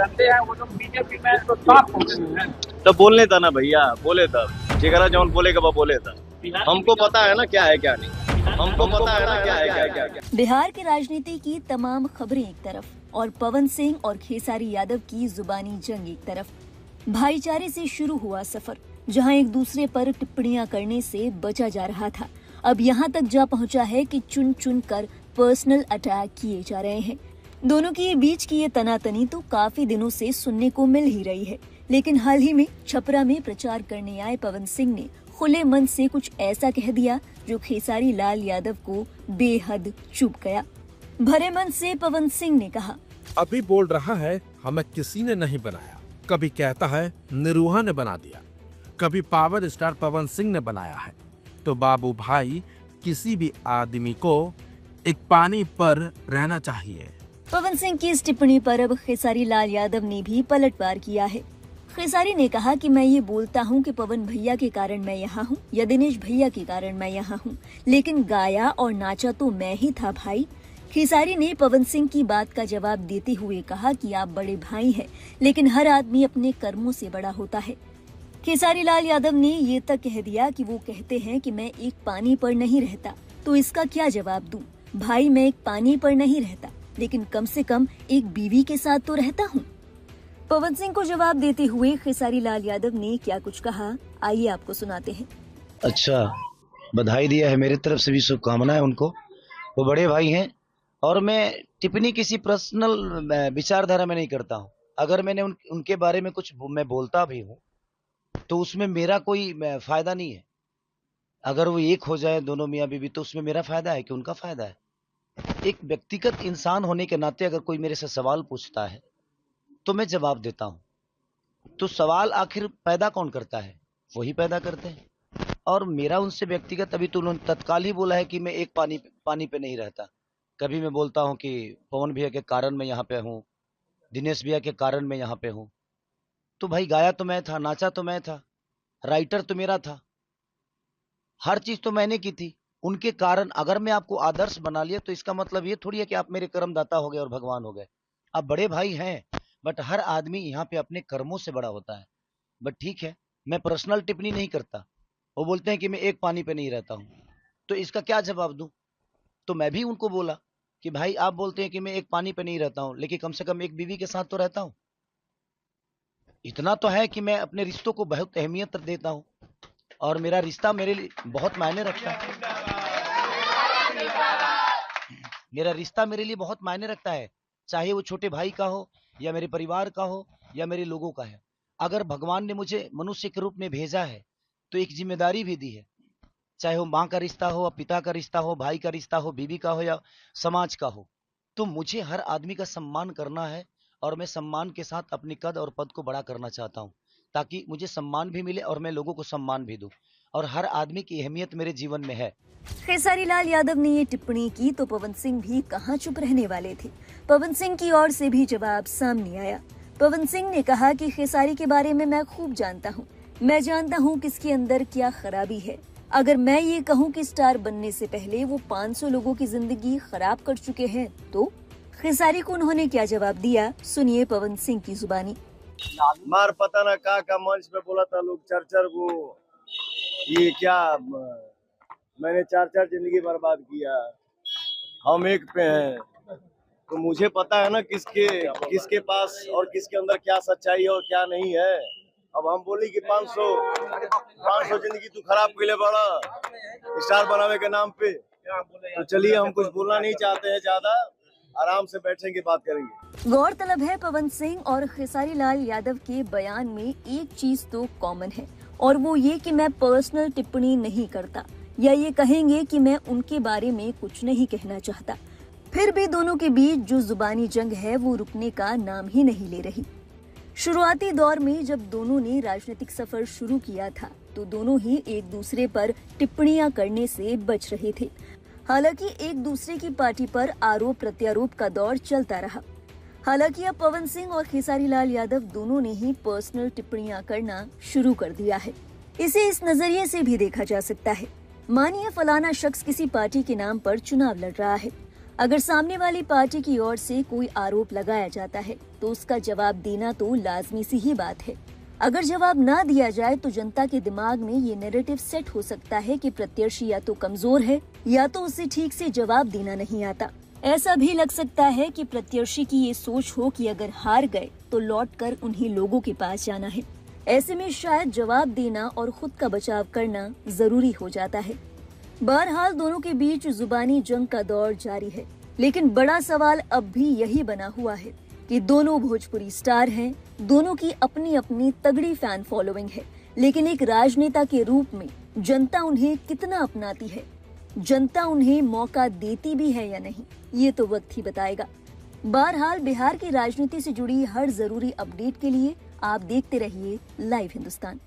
धंधे हैं वो लोग बीजेपी में तो साफ हो गए हैं। तब बोलने था ना भैया, बोले था जेकरा जौन बोलेगा वो बोले था। हमको पता है ना क्या है क्या नहीं, हमको पता है ना क्या है क्या। बिहार की राजनीति की तमाम खबरें एक तरफ और पवन सिंह और खेसारी यादव की जुबानी जंग एक तरफ। भाईचारे से शुरू हुआ सफर, जहां एक दूसरे पर टिप्पणियां करने से बचा जा रहा था, अब यहां तक जा पहुंचा है कि चुन चुन कर पर्सनल अटैक किए जा रहे हैं। दोनों के बीच की ये तनातनी तो काफी दिनों से सुनने को मिल ही रही है, लेकिन हाल ही में छपरा में प्रचार करने आए पवन सिंह ने खुले मन से कुछ ऐसा कह दिया जो खेसारी लाल यादव को बेहद चुभ गया। भरे मन से पवन सिंह ने कहा, अभी बोल रहा है हमें किसी ने नहीं बनाया, कभी कहता है निरूहा ने बना दिया, कभी पावर स्टार पवन सिंह ने बनाया है। तो बाबू भाई, किसी भी आदमी को एक पानी पर रहना चाहिए। पवन सिंह की इस टिप्पणी पर अब खेसारी लाल यादव ने भी पलटवार किया है। खेसारी ने कहा कि मैं ये बोलता हूँ कि पवन भैया के कारण मैं यहाँ हूँ या दिनेश भैया के कारण मैं यहाँ हूँ, लेकिन गाया और नाचा तो मैं ही था भाई। खेसारी ने पवन सिंह की बात का जवाब देते हुए कहा कि आप बड़े भाई हैं, लेकिन हर आदमी अपने कर्मों से बड़ा होता है। खेसारी लाल यादव ने ये तक कह दिया कि वो कहते हैं कि मैं एक पानी पर नहीं रहता, तो इसका क्या जवाब दूं? भाई, मैं एक पानी पर नहीं रहता, लेकिन कम से कम एक बीवी के साथ तो रहता हूँ। पवन सिंह को जवाब देते हुए खेसारी लाल यादव ने क्या कुछ कहा, आइए आपको सुनाते हैं। अच्छा, बधाई दिया है, मेरी तरफ से भी शुभकामनाएं उनको। वो बड़े भाई हैं और मैं टिप्पणी किसी पर्सनल विचारधारा में नहीं करता हूँ। अगर मैंने उनके बारे में कुछ मैं बोलता भी हूँ तो उसमें मेरा कोई फायदा नहीं है। अगर वो एक हो जाए दोनों मियाँ बीवी तो उसमें मेरा फायदा है कि उनका फायदा है। एक व्यक्तिगत इंसान होने के नाते अगर कोई मेरे से सवाल पूछता है तो मैं जवाब देता हूं। तो सवाल आखिर पैदा कौन करता है? वही पैदा करते हैं। और मेरा उनसे व्यक्तिगत, अभी तो उन्होंने तत्काल ही बोला है कि मैं एक पानी पे नहीं रहता। कभी मैं बोलता हूं कि पवन भैया के कारण मैं यहाँ पे हूँ, दिनेश भैया के कारण मैं यहाँ पे हूँ। तो भाई, गाया तो मैं था, नाचा तो मैं था, राइटर तो मेरा था, हर चीज तो मैंने की थी। उनके कारण अगर मैं आपको आदर्श बना लिया तो इसका मतलब ये थोड़ी है कि आप मेरे कर्मदाता हो गए और भगवान हो गए। आप बड़े भाई हैं, बट हर आदमी यहाँ पे अपने कर्मों से बड़ा होता है। बट ठीक है, मैं पर्सनल टिप्पणी नहीं करता। वो बोलते हैं कि मैं एक पानी पे नहीं रहता हूँ, तो इसका क्या जवाब दूं? तो मैं भी उनको बोला कि भाई, आप बोलते हैं कि मैं एक पानी पे नहीं रहता हूँ, लेकिन कम से कम एक बीवी के साथ तो रहता हूँ। इतना तो है कि मैं अपने रिश्तों को बहुत अहमियत देता हूँ और मेरा रिश्ता मेरे लिए बहुत मायने रखता है। मेरा रिश्ता मेरे लिए बहुत मायने रखता है, चाहे वो छोटे भाई का हो या मेरे परिवार का हो या मेरे लोगों का है। अगर भगवान ने मुझे मनुष्य के रूप में भेजा है तो एक जिम्मेदारी भी दी है, चाहे वो माँ का रिश्ता हो, पिता का रिश्ता हो, भाई का रिश्ता हो, बीवी का हो या समाज का हो। तो मुझे हर आदमी का सम्मान करना है और मैं सम्मान के साथ अपने कद और पद को बड़ा करना चाहता हूँ, ताकि मुझे सम्मान भी मिले और मैं लोगों को सम्मान भी दूं। और हर आदमी की अहमियत मेरे जीवन में है। खेसारी लाल यादव ने ये टिप्पणी की तो पवन सिंह भी कहाँ चुप रहने वाले थे। पवन सिंह की ओर से भी जवाब सामने आया। पवन सिंह ने कहा कि खेसारी के बारे में मैं खूब जानता हूँ, मैं जानता हूँ किसके अंदर क्या खराबी है। अगर मैं ये कहूँ कि स्टार बनने से पहले वो 500 लोगों की जिंदगी खराब कर चुके हैं, तो खेसारी को उन्होंने क्या जवाब दिया, सुनिए पवन सिंह की जुबानी। मार पता ना का मंच पे बोला था लोग चर्चर को, ये क्या मैंने 4 जिंदगी बर्बाद किया, हम एक पे हैं। तो मुझे पता है ना किसके पास और किसके अंदर क्या सच्चाई और क्या नहीं है। अब हम बोली कि 500 जिंदगी तू खराब के लिए बड़ा स्टार बनावे के नाम पे, तो चलिए हम कुछ बोलना नहीं चाहते हैं, ज्यादा आराम से बैठेंगे, बात करेंगे। गौरतलब है पवन सिंह और खेसारी लाल यादव के बयान में एक चीज तो कॉमन है, और वो ये कि मैं पर्सनल टिप्पणी नहीं करता, या ये कहेंगे कि मैं उनके बारे में कुछ नहीं कहना चाहता। फिर भी दोनों के बीच जो जुबानी जंग है वो रुकने का नाम ही नहीं ले रही। शुरुआती दौर में जब दोनों ने राजनीतिक सफर शुरू किया था तो दोनों ही एक दूसरे पर टिप्पणियां करने से बच रहे थे। हालांकि एक दूसरे की पार्टी पर आरोप प्रत्यारोप का दौर चलता रहा। हालांकि अब पवन सिंह और खेसारी लाल यादव दोनों ने ही पर्सनल टिप्पणियां करना शुरू कर दिया है। इसे इस नजरिए से भी देखा जा सकता है, मानिए फलाना शख्स किसी पार्टी के नाम पर चुनाव लड़ रहा है। अगर सामने वाली पार्टी की ओर से कोई आरोप लगाया जाता है तो उसका जवाब देना तो लाजमी सी ही बात है। अगर जवाब ना दिया जाए तो जनता के दिमाग में ये नैरेटिव सेट हो सकता है कि प्रत्याशी या तो कमजोर है या तो उसे ठीक से जवाब देना नहीं आता। ऐसा भी लग सकता है कि प्रत्याशी की ये सोच हो कि अगर हार गए तो लौटकर उन्हीं लोगों के पास जाना है। ऐसे में शायद जवाब देना और खुद का बचाव करना जरूरी हो जाता है। बहरहाल दोनों के बीच जुबानी जंग का दौर जारी है, लेकिन बड़ा सवाल अब भी यही बना हुआ है कि दोनों भोजपुरी स्टार हैं, दोनों की अपनी अपनी तगड़ी फैन फॉलोइंग है, लेकिन एक राजनेता के रूप में जनता उन्हें कितना अपनाती है, जनता उन्हें मौका देती भी है या नहीं, ये तो वक्त ही बताएगा। बहरहाल बिहार की राजनीति से जुड़ी हर जरूरी अपडेट के लिए आप देखते रहिए लाइव हिंदुस्तान।